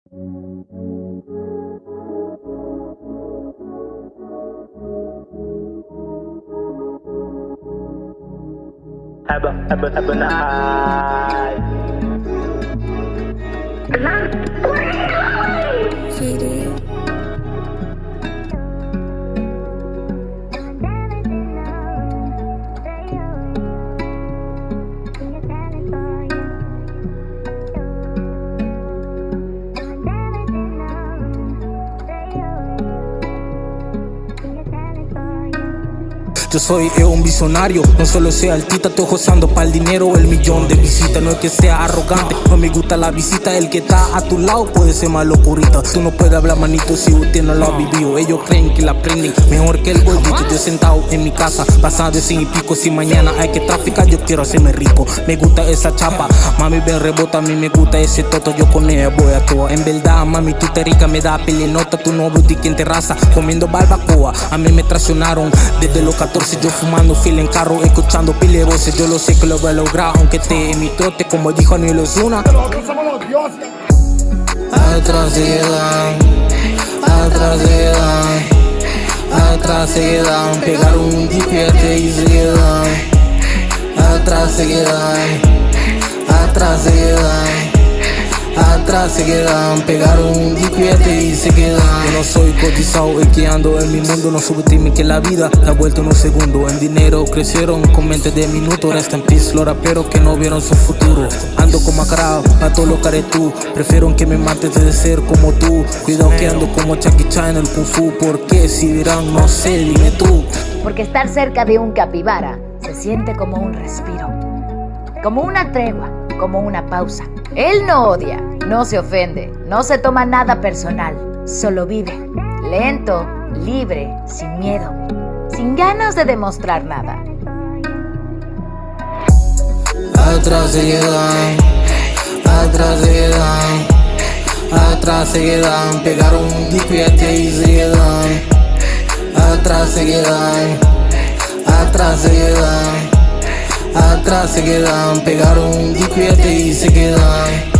Have a night. Kitty. Yo soy un visionario, no solo sea altita, estoy gozando pa'l dinero, el millón de visitas. No es que sea arrogante, no me gusta la visita. El que está a tu lado puede ser malo purita. Tú no puedes hablar manito si usted no lo ha vivido. Ellos creen que la aprenden mejor que el gordito. Yo sentado en mi casa, pasado de 100 y pico. Si mañana hay que traficar, yo quiero hacerme rico. Me gusta esa chapa, mami ven rebota. A mí me gusta ese toto, yo con ella voy a toa. En verdad, mami, tú te rica, me da pelenota. Tu novio de quien te raza, comiendo barbacoa. A mí me traicionaron desde los 14. Yo fumando fila en carro, escuchando pile de voces. Yo lo sé que lo voy a lograr, aunque esté en mi trote, como dijo Anuel Ozuna. Atrás se dan, atrás se dan, atrás se dan. Pegaron un dipiete y se quedan. Atrás se quedan, atrás se quedan. Atrás se quedan, pegaron un dipiete y se quedan. Yo no soy cotizado, es que ando en mi mundo. No subestimen que la vida da vuelta en un segundo. En dinero crecieron con mente de minuto. Resta en peace los raperos que no vieron su futuro. Ando con macrao, a todo lo que haré tú. Prefiero que me mates de ser como tú. Cuidado que ando como Jackie Chan en el Kung Fu. Porque si dirán, no sé, dime tú. Porque estar cerca de un capibara se siente como un respiro, como una tregua, como una pausa. Él no odia, no se ofende, no se toma nada personal, solo vive, lento, libre, sin miedo, sin ganas de demostrar nada. Atrás se quedan, atrás se quedan, atrás se quedan. Pegaron un dipiete y se quedan. Atrás se quedan, atrás se quedan. Atrás se quedan, pegaron un dipiete y se quedan.